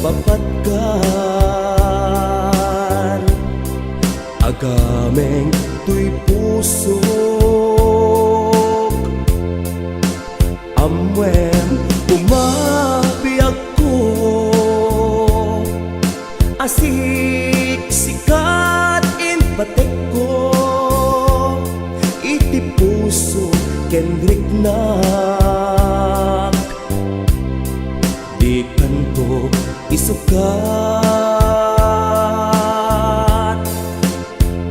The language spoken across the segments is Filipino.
mapatkan agameng tuy pusok amwem umabiyag ko asik sikat in batek ko iti puso kendrik nak di kanto isukat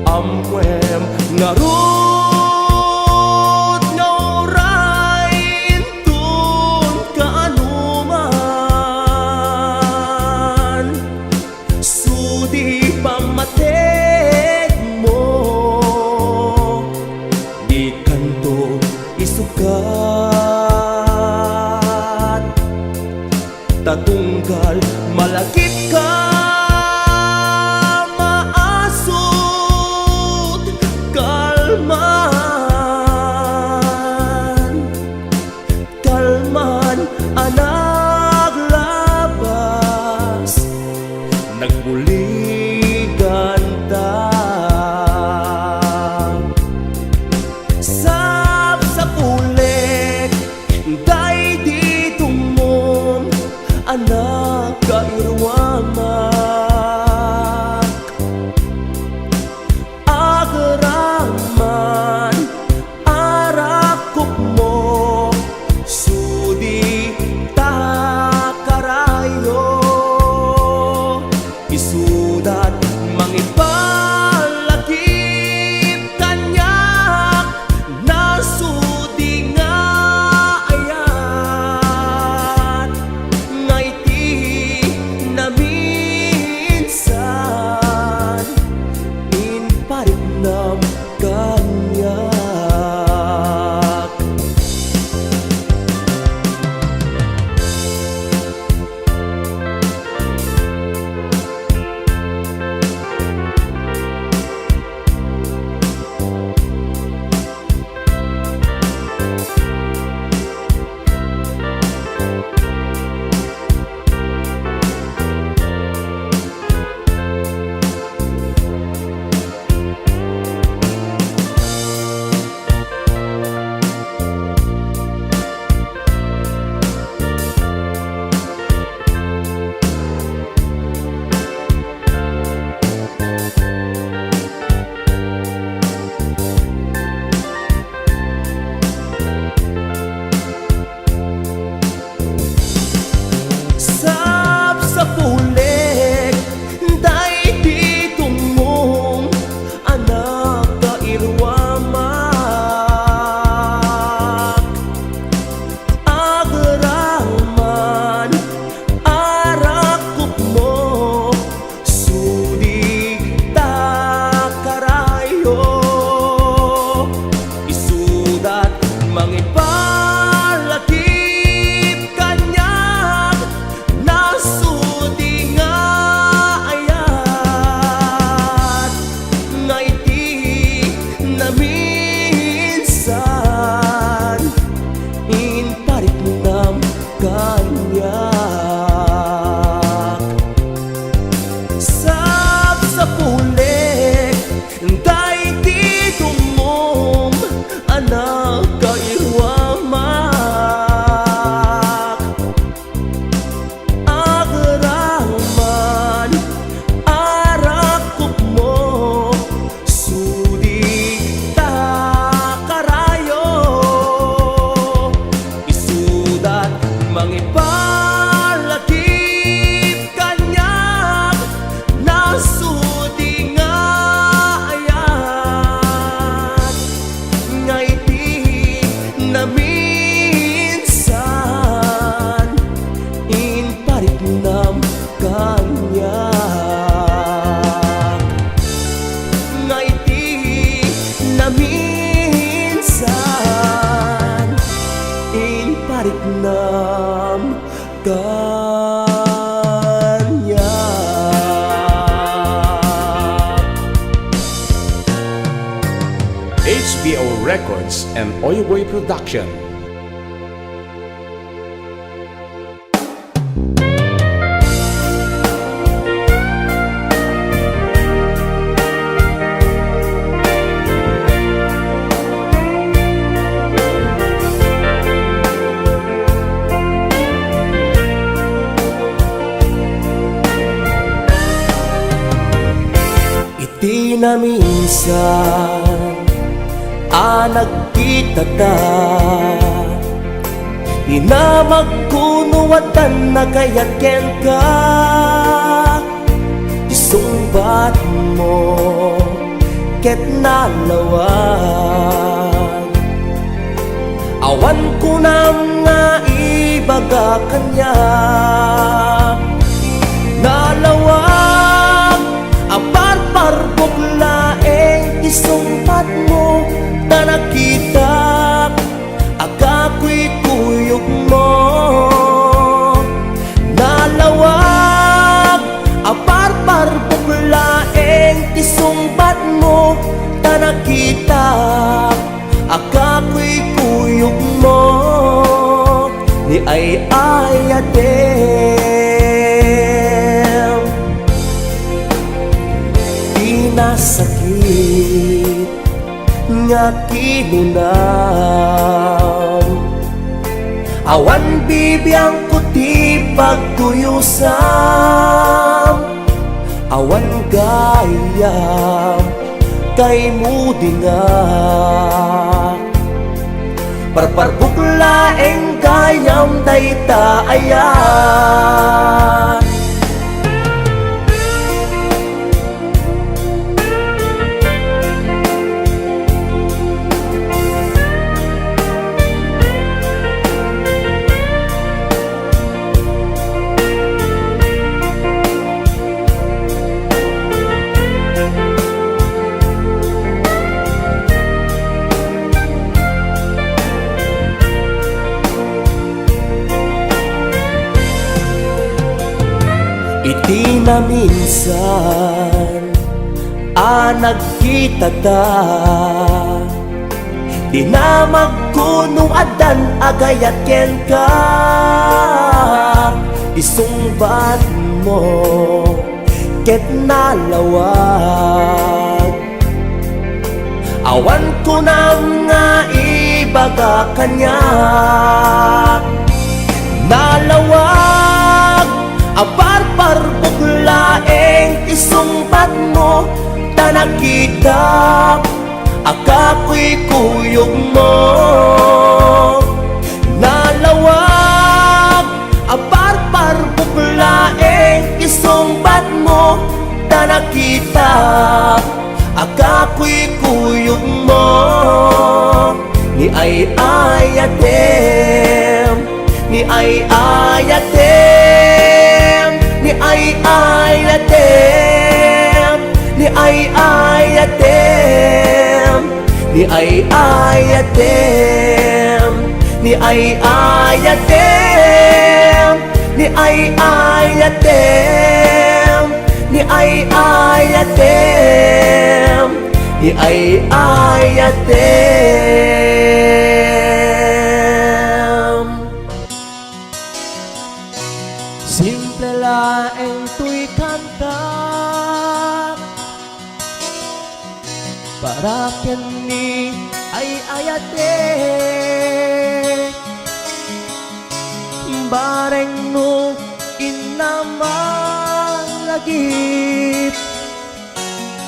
amwem ngarut ngauray intun kaanuman sudi pamatek mo di kanto isukat tatunggal malakit ka maasot kalman anak labas nagbuligan ta sa pulik day di tumom anak kairwamak agaraman arakop mo sudi takarayo isudat mangipalakip kanyak nasudi nga ayat ngaiti naminsan in parinam kanyak sa pulik day di tumong anak kairwamak agaraman arakop mo sudi takarayo isudat mangipalakip kanyak nasudi nga ayat ngaiti naminsan in paritnam kanyak sa pulik day di tumom anak kairwamak agaraman arakop mo sudi takarayo isudat mangipalakip kanyak nasudi nga ayat ngaiti naminsan in paritnam kanyak ngaiti naminsan in paritnam kanyak. HBO Records and Oyoboy Production. na minsan nagkita ta, di na magkunuwatan na kaya't ken ka. Isumbat mo ket nalawag, awan ko na nga ibaga kanya. Nalawag aparpar buglaeng isumbat mo, ta nakita akako'y kuyog mo. Nalawag aparpar buglaeng isumbat mo, ta nakita akako'y kuyog mo. Ni ay ayatem di nasakit nga kinunam, awan bibiyang kuti pagtuyusam, awan gayam kay mudinga. Parparbuklaeng gayam dayta ayan. Iti na minsan nagkita ta, di na magkunuadan agayat ken ka. Isumbat mo ket nalawag, awan ko na nga ibaga kanya. Nalawag aparpar buglaeng isumbat mo, ta nakita akako'y kuyog mo. Nalawag aparpar buglaeng isumbat mo, ta nakita akako'y kuyog mo. Ni ay ayatem, ni ay ayatem, ni ay ayatem, ni ay ayatem, ni ay ayatem, ni ay ayatem, ni ay ayatem, ni ay ayatem, ni ay ayatem. Simple laeng tuy kanta, para kini ay ayate. Bareng no inamalagip,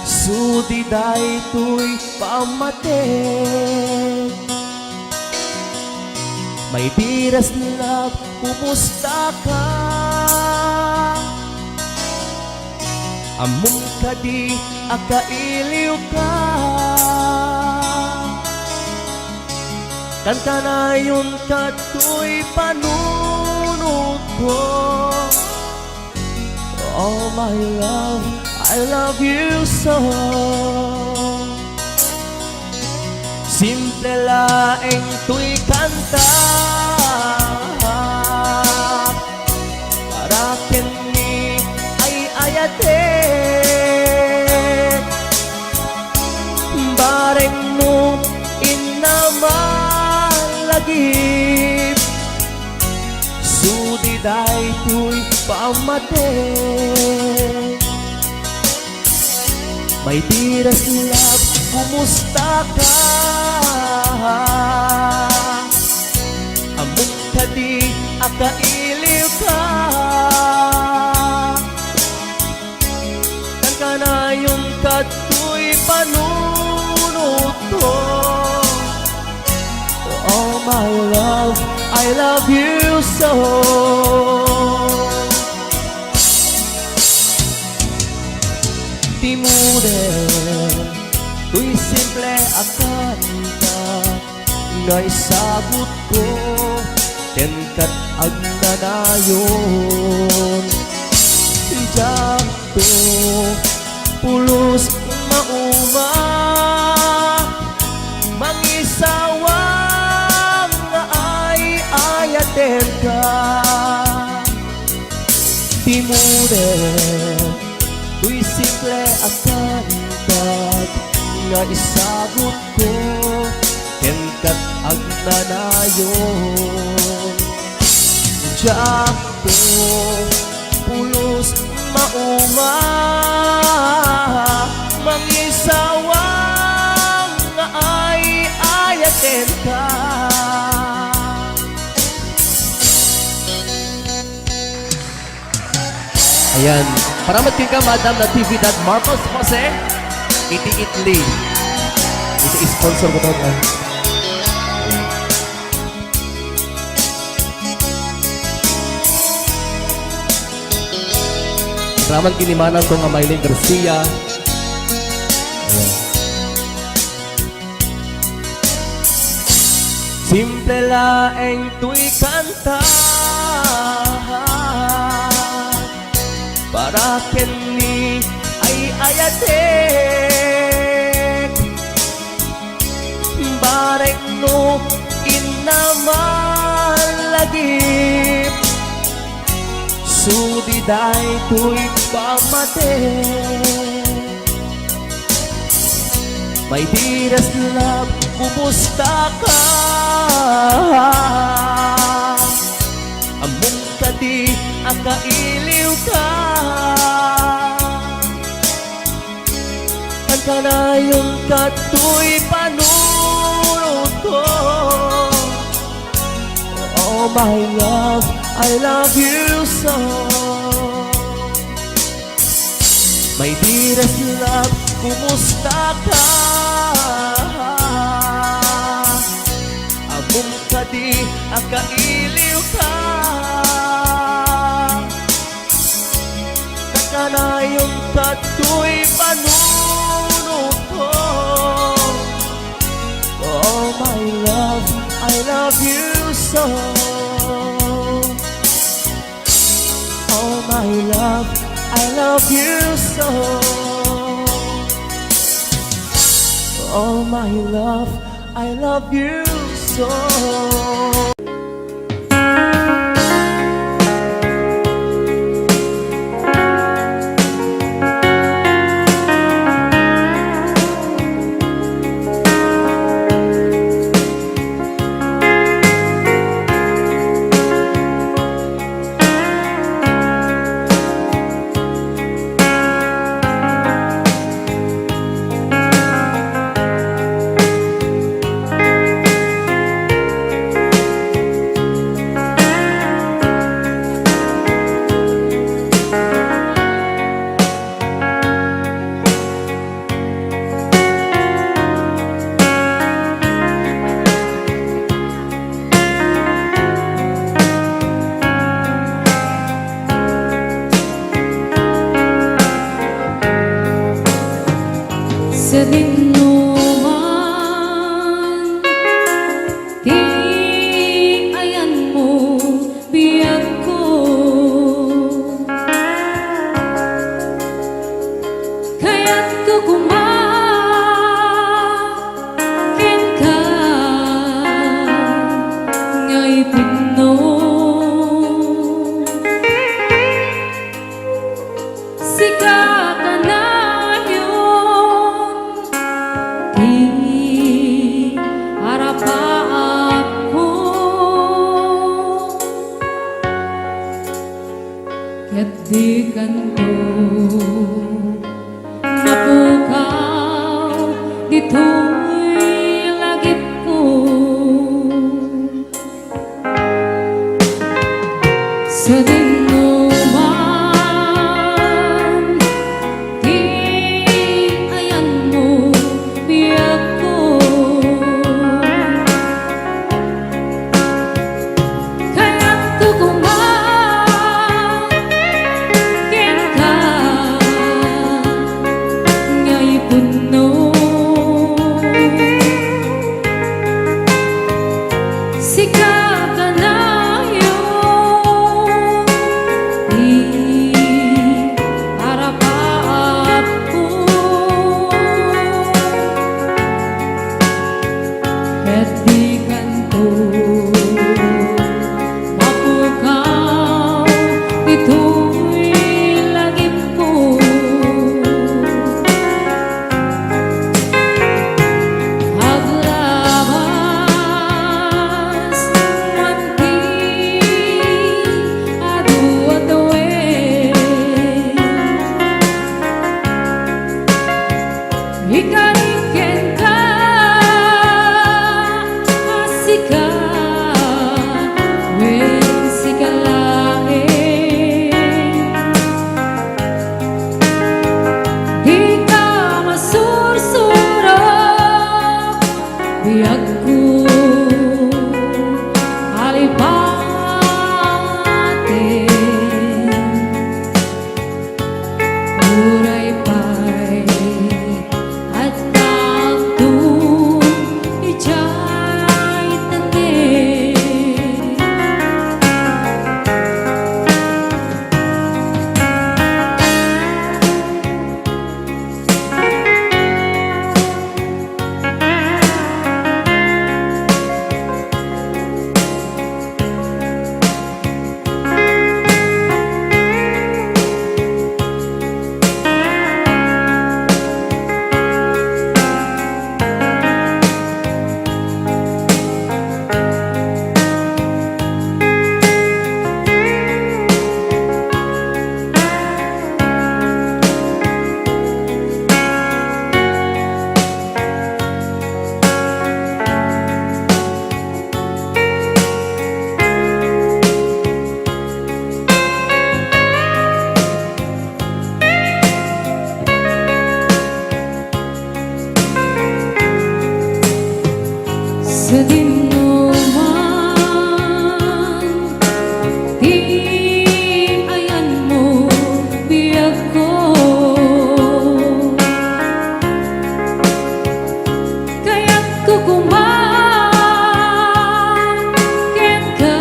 sudi day tuy pamate. May dearest love, kumusta ka? Among kadi akailiw ka, kanta na yun kato'y panunod ko. Oh my love, I love you so. Simple laeng tuy kanta, para kini ay ayate. Bareng mo inamalagip, sudi day tuy pamate. My dearest love, kumusta ka? Among kadi akailiw ka, kanta na yung kato'y my love, I love you so. Di mude, tuy simple akanta nga isagot ko, ken kat agnanayon. Diyak to, pulos mauma, mangisawang nga ay ayaten ka. Di mude, tuy simple akantag nga isagot ko, ken kat agnanayon. Diyak to, pulos mauma, mangisawang nga ay ayaten ka. Ayan, paramat kayo ka, Madam na TV that Marcos Jose, Iti Italy. Ito sponsor ko ito. Raman kinimanan ko nga Maylene Garcia. Ayan. Simple laeng tuy kanta, para kini ay ayatek, barek no inamalagip, sudiday tuy pamate. My dearest love, kumusta ka? Among kadi akailiw ka, ang kanayong kato'y panunod ko. Oh my love, I love you so. My dearest love, kumusta ka? Among kadi akailiw ka, kakanayong kato'y panunod ko. Oh my love, I love you so. Oh my love, I love you so. Oh my love, I love you so. Sa dinuman, di ayan mo biyag ko. Kaya't ko kumakin ka ngay pinno. Sika ka na di kanto napukaw dito'y lagip ko. Sa dinuman, di ayan mo biyag ko. kanayo di harapanku ket di kanto mapukaw ito'y langit mo Haglabas manti adu atawe ikariken ka asika wen sikalae di ka masursuro biagku alipate uray pa'y at takto ijay tangi sa dinuman di ayan mo biyag ko kaya't kukumangkin ka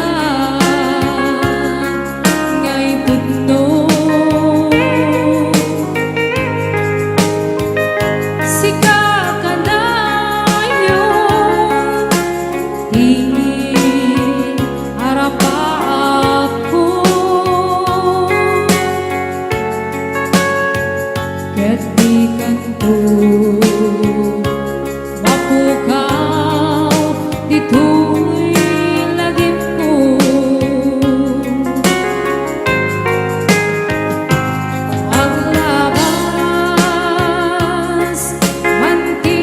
ngay pudno sika kanayo di harapanku ket di kanto mapukaw dito'y langit mo ang labas manti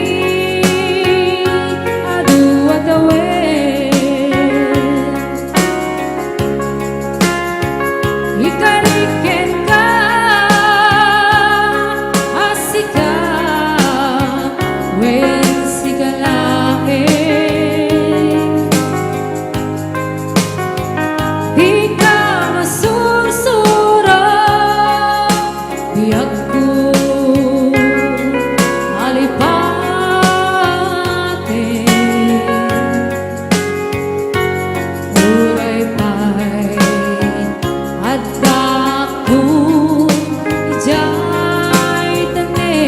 adu atawe ikariken ka asika wen sikalae di ka masursuro biagku alipate uray pa'y at takto ijay tangi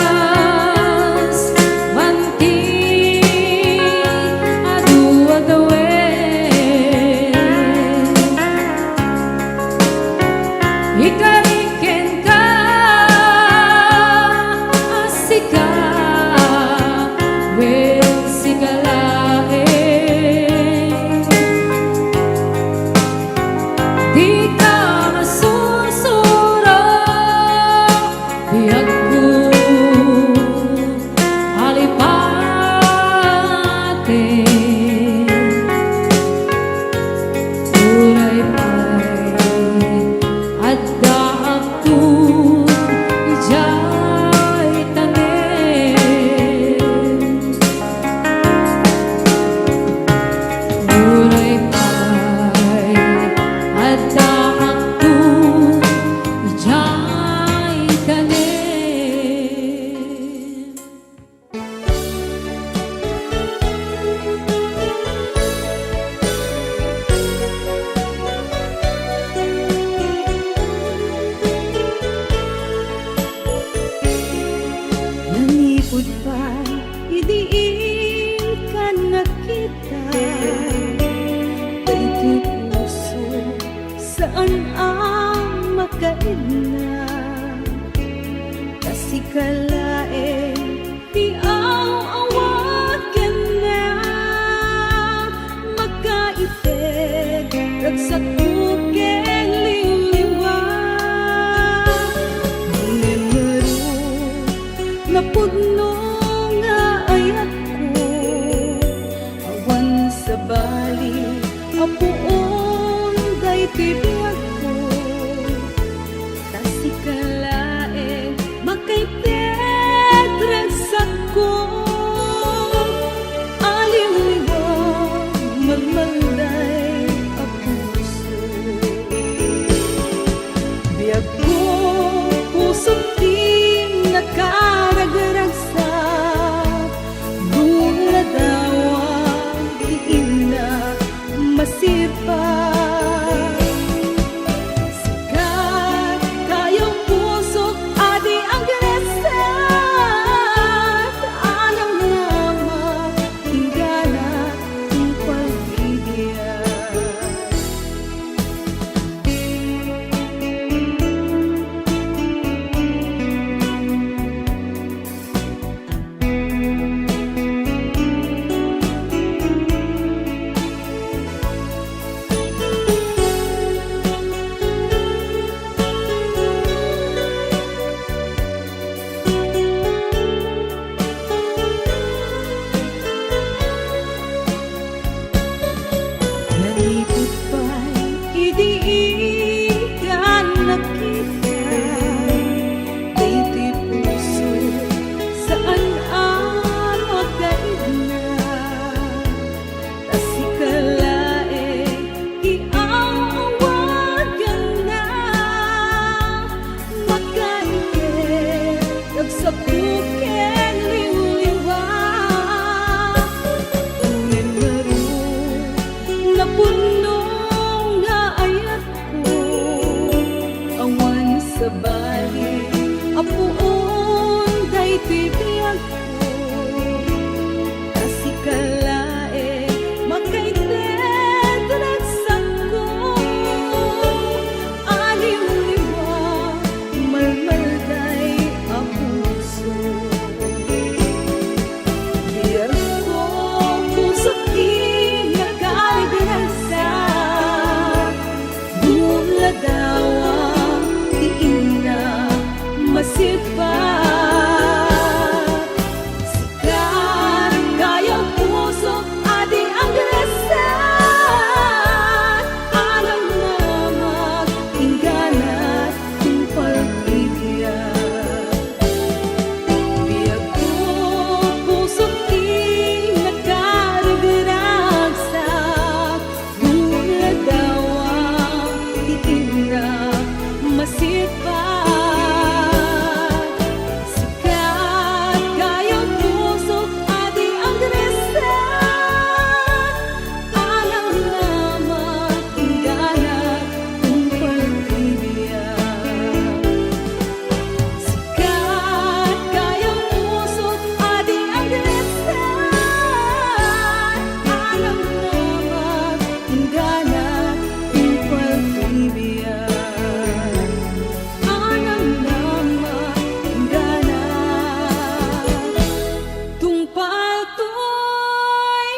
Haglabas Nalipod pa, idiin ka na kita. Kay puso, saan ang makaidna? Kasi kalae, di awat ka na. Magkaitig, ragsak mo keng liliwa. Nimero, napudno nga ayat ko. Awan sa bali, apuon day tibiyag ko. Kasi kalae, makaitig ragsak ko. Aliw-liwag, magmalday ang puso. Biyag ko, puso di nakarag-ragsak. Duladawang diin na masipag. Sikat kayong puso, adi ang gresat. Alam naman, hinggana ang pagbibigyan. Nalipod pa'y idiin ka na kita. Dayti puso, saan ang magkaidna? Kasi kalae, di awat ka na. Magkaitig, ragsak mo keng liliwa. Nimero, napuno nga ayat ko. Awan sa bali, apuon day tibiyag ko. Kasi kalae, makaitig ragsak ko. Aliw-liwag, malmalday ang puso. Biyag ko, puso di nakarag-ragsak. Duladawang diin na masipag. Sikat kayang puso, adi ang gresat. Alam naman, hinggana ang pagbibigyan. Biyag ko, puso di nakarag-ragsak. Duladawang diin na masipag. Sikat kayang puso, adi ang gresat. Alam naman, hinggana ang pagbibigyan. Sikat kayang puso, adi ang gresat. Alam naman, hinggana ang pagbibigyan. Alam naman, hinggana tungpal to'y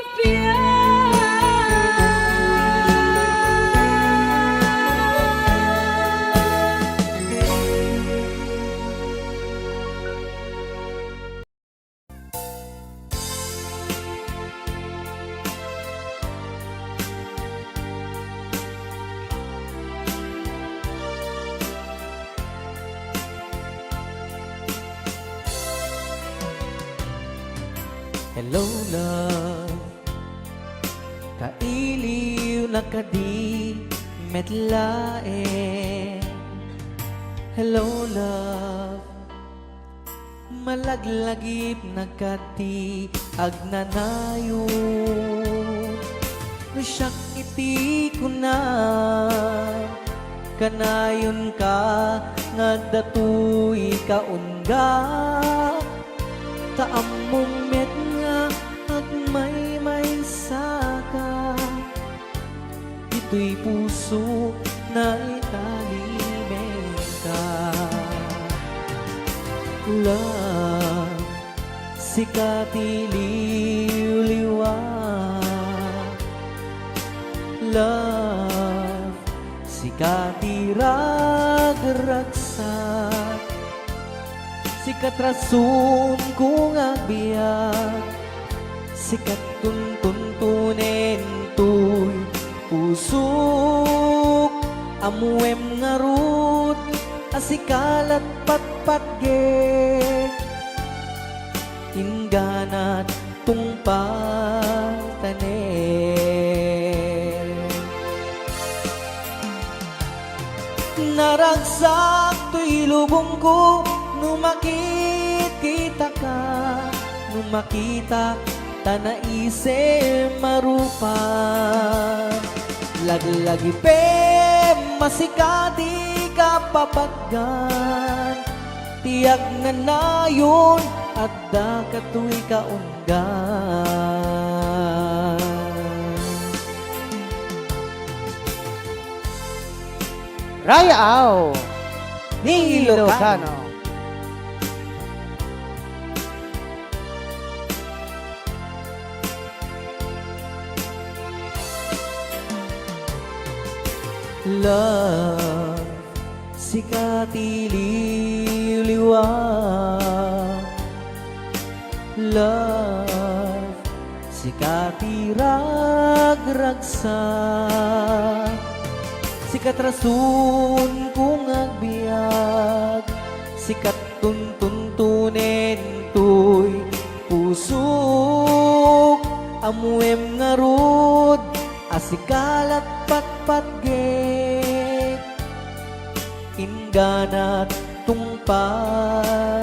Hello love, kailiw na kadi metlae. Hello love, malaglagip na kati agnanayon. Siyang iti ko na kanayon ka nga datoy kaungga. taam mong met nga at may saka. Ito'y puso na italimin ka. Love, sikati liw-liwag. Love, sikati rag-ragsak. Sikat rason kung agbiyak. Sikat tuntunin to'y pusok. Amuem nga rut, asikalat patpatge. Inganat tungpatanen. Naragsak to'y lubong ko, numakit kita ka. Numakita tanaise marupa. Laglagi pe masikati ka papaggan. Tiyak na nayon at dakato'y kaunggan. Raya Au ni Ilocano. Love, sikati liw-liwag. Love, sikati rag-ragsak. Sikat rason kung agbiag. Sikat tuntunin to'y pusok. Amuem nga rod, asikalat patpatge. Inganat tungpatanen.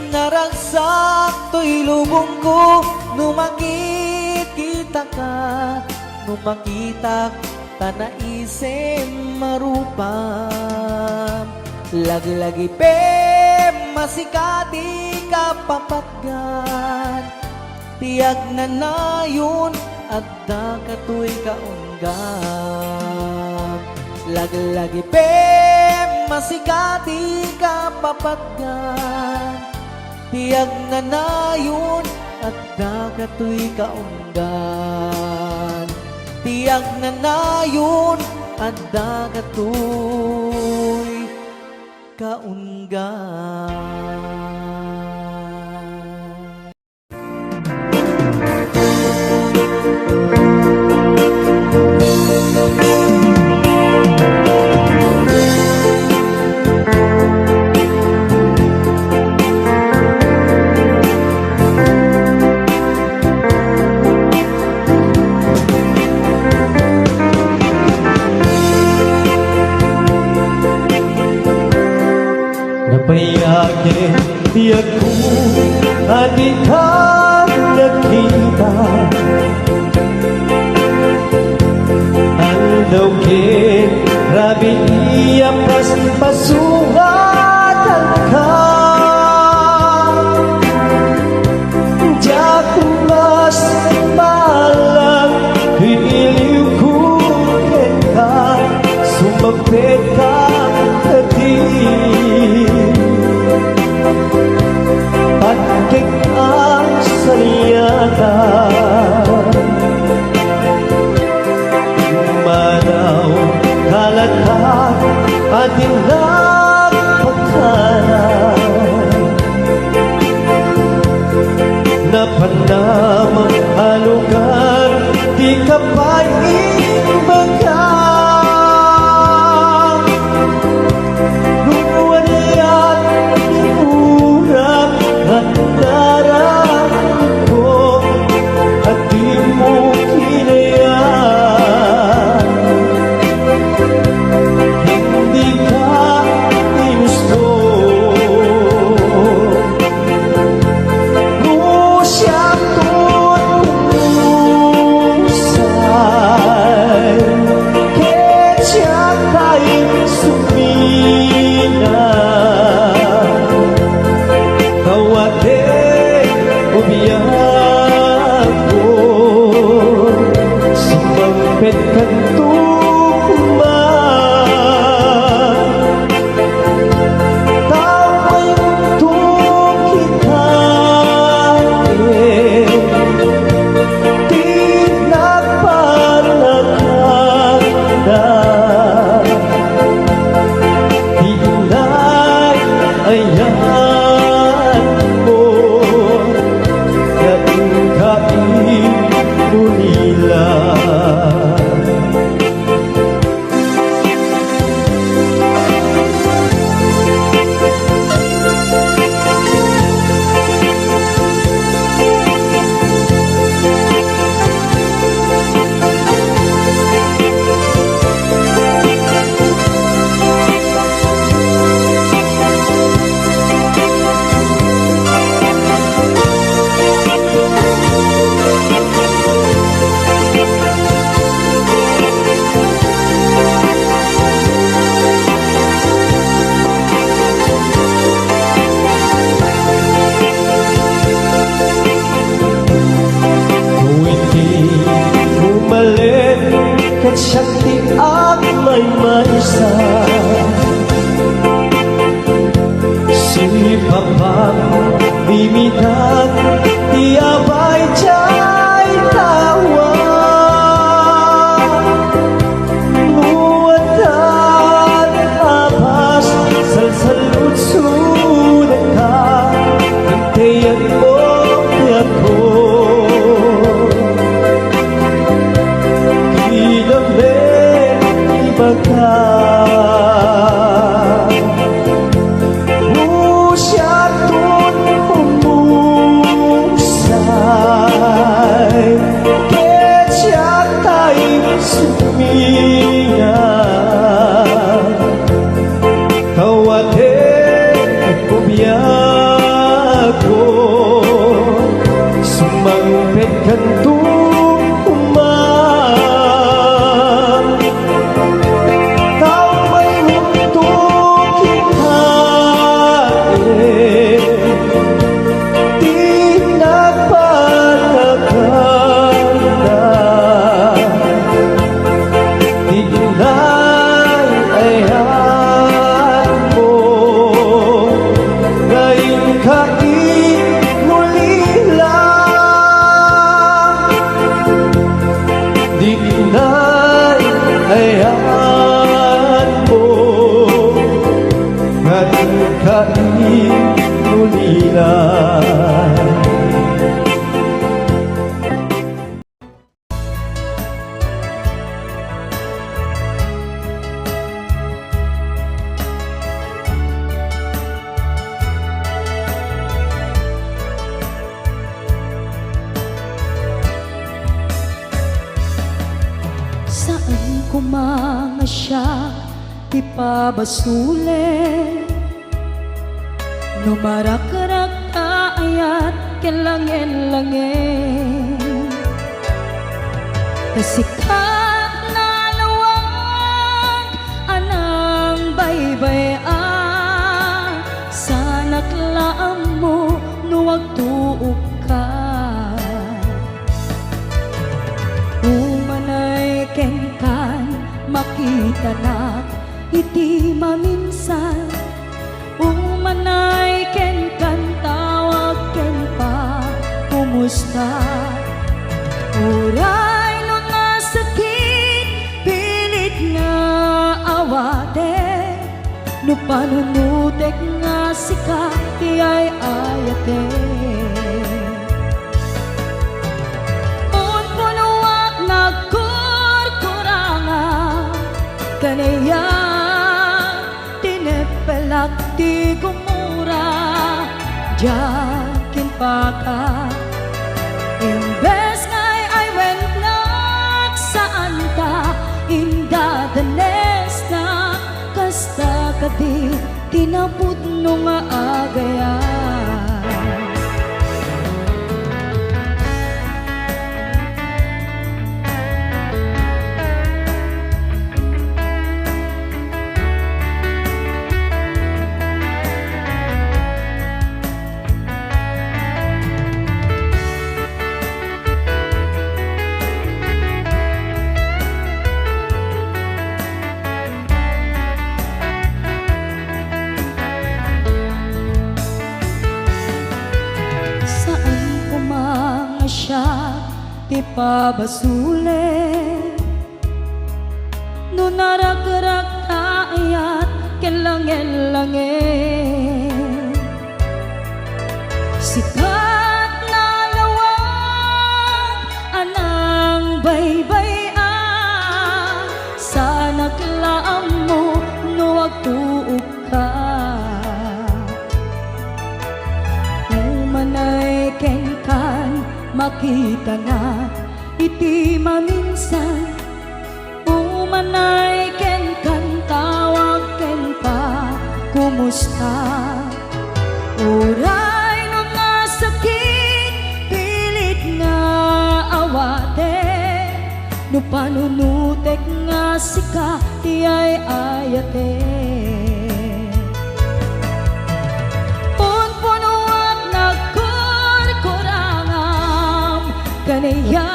Naragsak to'y lubong ko, numakit kita ka. Numakita tanaise marupa. Laglagi pe masikati ka papatgan. Tiyak na nayon at dakato'y kaunggan. Laglagi pe masikati ka papatgan. Tiyak na nayon at dakato'y kaunggan. Tiyak na nayon at dakato'y kaunggan. Napayagin tiyak ko at di ka nakita. Andawin, rabi iya pasungatan ka. Diyaku mas malang piniliw ko ka. Sumapit ka pagkik ang saliyata. Manaw kalata at ilang pagkana. Napanamang halugan, di ka pa ibaga. Sa Limitan tiabay jay tawa Muatan apas salsalud sudah ka Hintayan mo ako Kilamin iba ka Musyatun umusay Kecyak tayo sumingan Kawate bubiyago Sumangpet kantong umang Tao may muntok hikain Di nagpataganda Di inayayan mo Ngayon muli lang Di inayayan mo Ngayon muli lang Saan ko mga siya ipabasule Numarak-rak ayat kelangin-langin Kasikat na lawag anang baybay-an Sa naklaan mo nuwag tuog ka Umanay kenkan makita na iti maminsan Umanay kenkan tawag ken pa kumusta Uray no nasakit pilit nga awate No panunutek nga sika tiyay ayate Kanaya tinepelak di gumura Jakin pa ka Imbes nga'y ay wennak saan ta Indadanes na kasta ka di tinapod no maagayan siya ipabasule No narag-rag ayat kelangin-langin Sikat na lawag anang baybay-an Sa naglaam mo nuwag tuog ka Umanay kenkan makita na iti maminsan Umanay ken kan tawag ken pa kumusta Uray no nasakit pilit nga awate No panunutek nga sika tiyay ayate Kanaya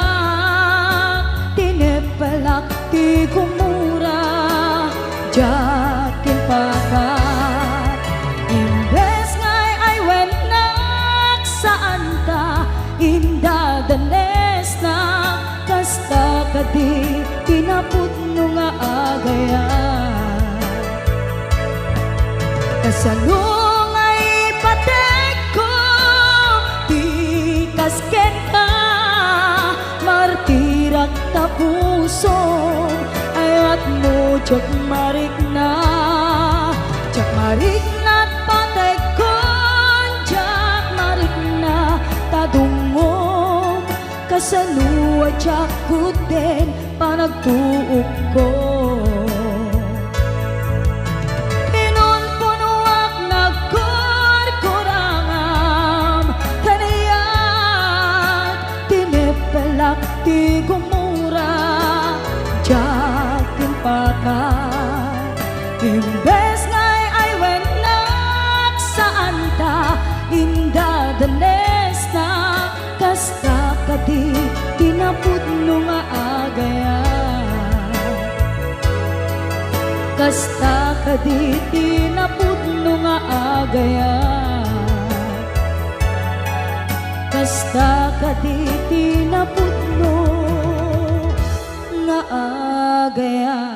tinepelak ti gumura Jakin pa ka Imbes nga'y ay wennak Kasalungay patek ko, di kasket ka, martirak ta puso, ayat mo tsak marik na patek ko, tsak marik na tadungom, kasaluwa tsak kuten panagtuok ko. Ti gumura jakin pakat imbes ngay ay wenak saan ta indadanes na kasta kadi tinapudno nga agayat kasta kadi tinapudno nga agayat kasta kaditi na putno nga agayan.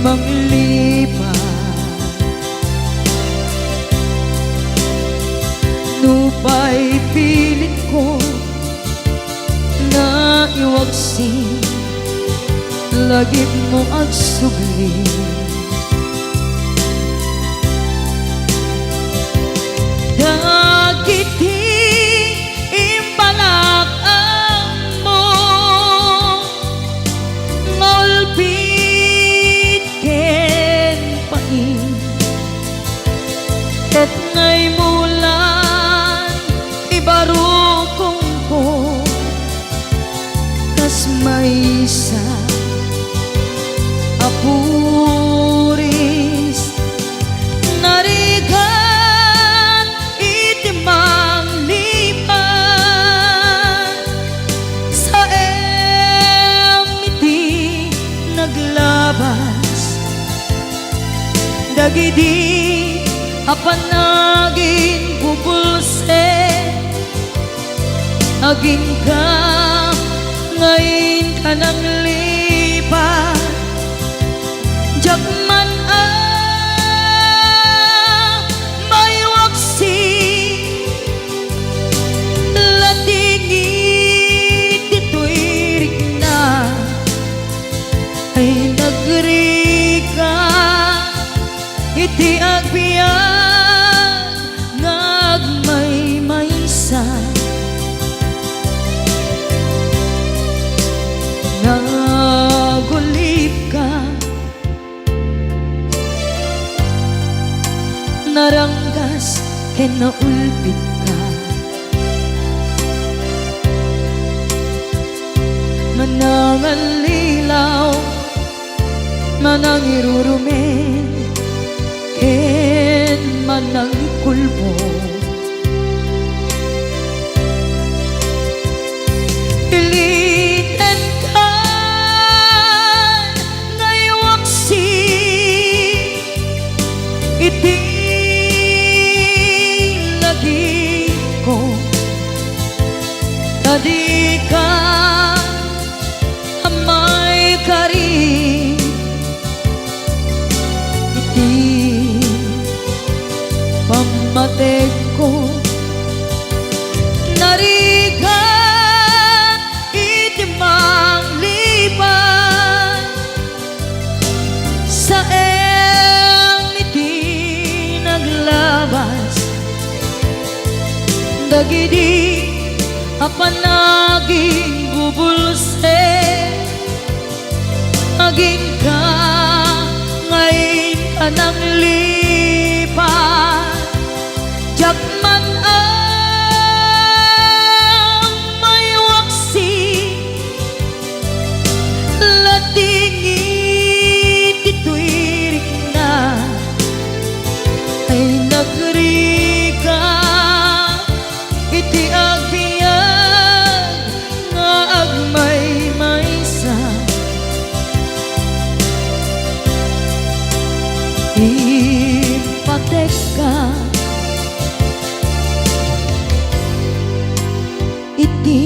manglipat. Nupay pilit ko na iwagsin, lagip mo ang sugli. Dagiti imbalak ang mo, ngolpit ken pain, ket ngay mulan ibarukong ko, kas maysa apuris narigan itimang lipan, sa emiti naglabas, dagidi apanagin bubulse, aging ka ngayon ka nang lipat. Jakman may waksi, latingit ito'y rigna, ay nagrika iti agbiyan ngagmay maysa. Nagulip ka, naranggas ken naulpit ka, manangan lilaw, manang irurumen, ken manang kulbo. Iliten ka ngaywaksi, iti lagi ko, tadi ka amay kari, iti pamatek ko, narigan iti manglipan, sa emiti naglabas, dagidi apanaging bubulse, aging ka ngayon ka nang lipat. Jakman may waksi, latingit ito'y rigna, ay nagrika iti agbiyan nga agmay maysa. Ipatek ka iti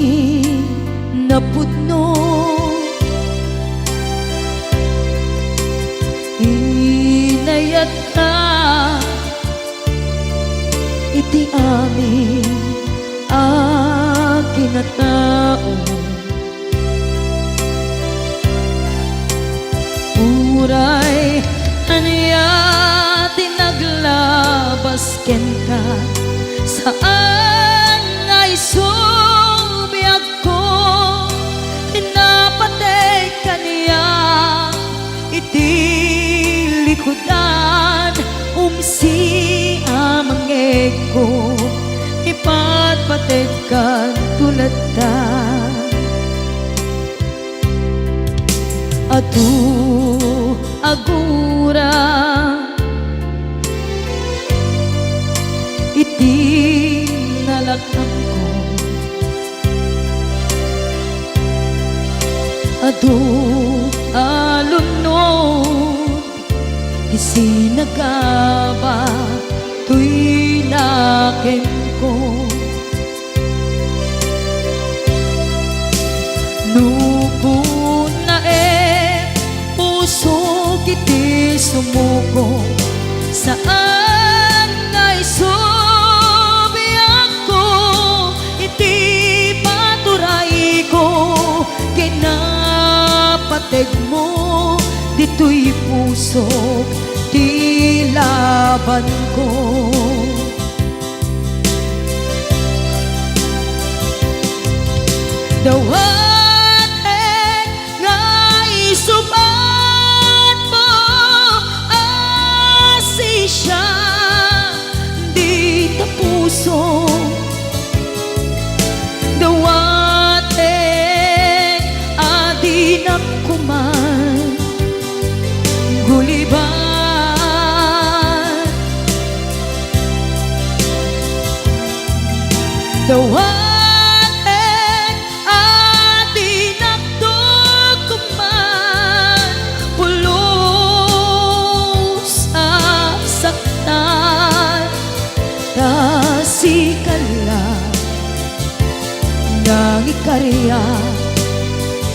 napudno, inayat ka iti amin akin na tao. Uray aniya tinaglabas ken ka, saan ngay subiyag ko, pinapatay ka niya iti likodan, umsi amangeg ko, ipatpatay ka tulad ta. Adu agura iti nalakam ko, adu alunod isinagaba tuy nakin ko, nubo na puso kiti daig mo, dito'y puso, di laban ko. Dawaten nga isupat mo, asi siya, di ta puso. Dawaten adi na kuman, guliban. Dawaten adi na kuman, pulos sa saktan, tasikala nang ikarya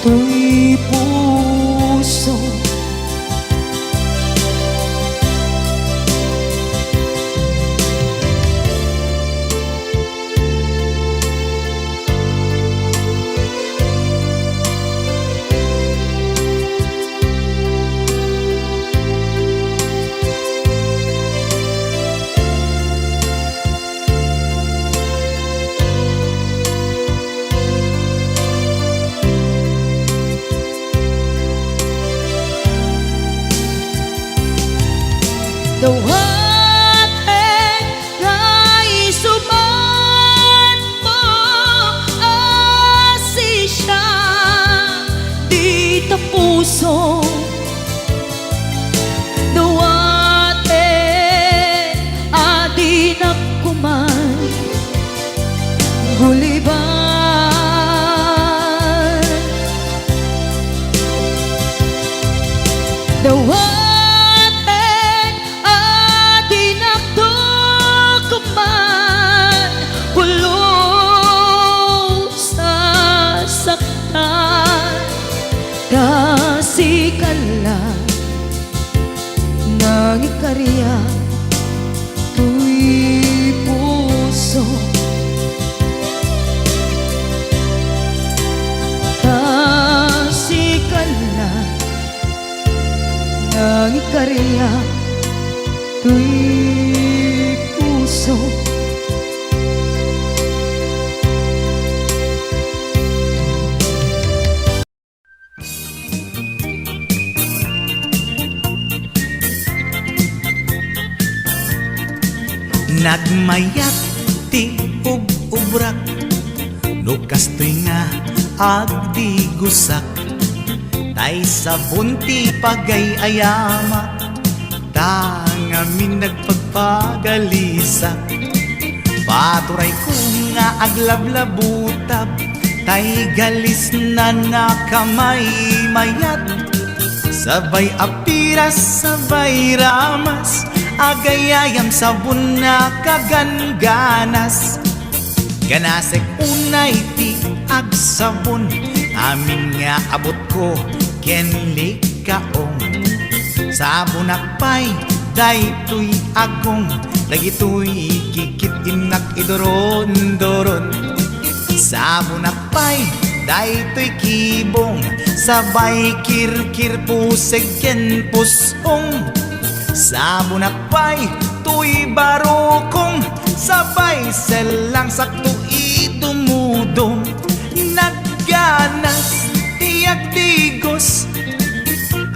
tuy puso. Dawaten nga isupat mo, asi siya, di ta puso. Dawaten adi na kuman, guliban. Dawaten kasikala nang ikarya tuy puso. Kasikala nang ikarya tuy puso. Nagmayat ti ub-ubrak, no kastoy nga agdi gusak, tay sabon ti pagay-ayama, tangamin nagpagpagalisak. Paturay ko nga aglablabutab, tay galis na nakamay mayat, sabay apiras, sabay ramas, agayayam sabon na kaganganas. Ganasek unay ti agsabon, amin nga abot ko kenli kaong. Sabon akpay, daytoy agong, dagitoy kikit inak idoron-doron. Sabon akpay, daytoy kibong, sabay kirkir puseg ken pusong. Sabon akpay, tuy barukong, sabay selang sakto itumudong. Nagganas, tiyak digos,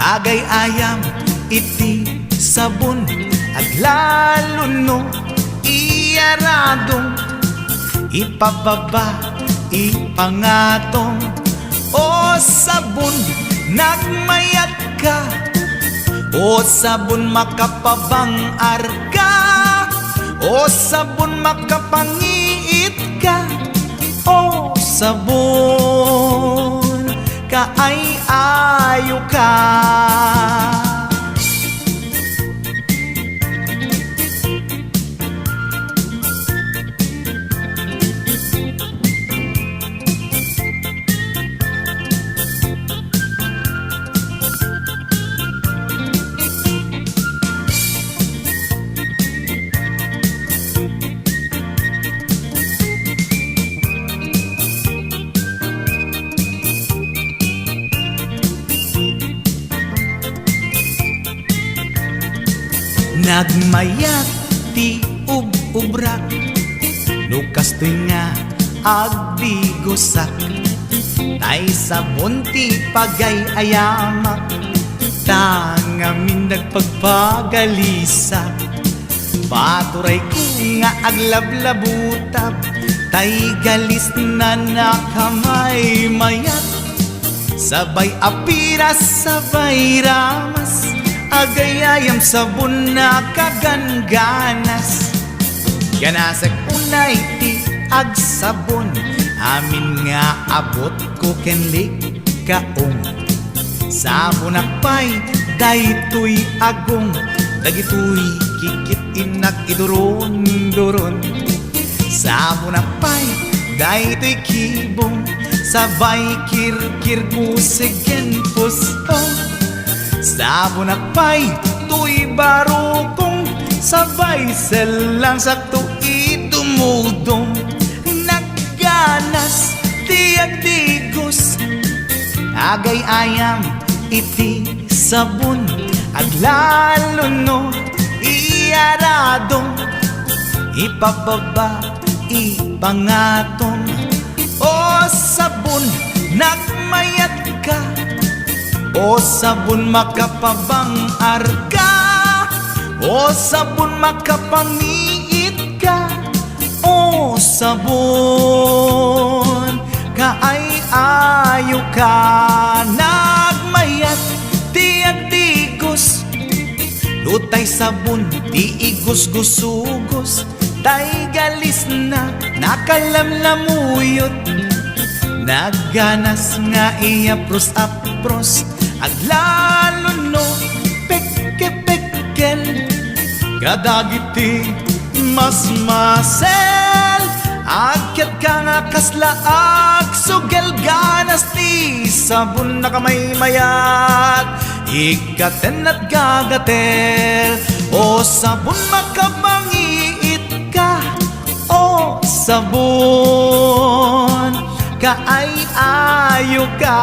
agay ayam, iti sabon, aglalo no, iyaradong, ipababa, ipangatong. O sabon, nagmayat ka, o sabon makapabang arka, o sabon makapangiit ka, o sabon kaay-ayo ka. Nagmayat ti ubrak Lukas to'y nga agbigosak Tay sabon ti pagay ayamak Tangamin nagpagpagalisak Paturay ko nga aglablabutab Tay galis na nakamay mayat Sabay apiras, sabay ramas Agayayam sabon na kaganganas Ganasag unay ti agsabon Amin nga abot ko kenlik kaong Sabon akpay, daytoy agong Dagitoy kikit inak iduron-duron Sabon akpay, daytoy kibong Sabay kirkir musigen pustong Sabon akpay, tuy barukong Sabay selang sakto itumudong Nagganas, tiag digos Agay ayam, iti sabon Aglalo no, iyaradong Ipababa, ipangatong O sabon, nagmayat ka O sabon makapabang arka O sabon makapangiit ka O sabon kaay-ayo ka Nagmayat tiag digos Lutay sabon ti igos-gusugos Tay galis na nakalamlamuyot Nagganas nga iapros-apros Aglalo no pekke-pekkel Kadagiti mas-masel Akyat ka nga kaslaag Sugel ganas ti sabon na kamay mayat Ikaten at gagatel O sabon makapangiit ka O sabon kaay-ayo ka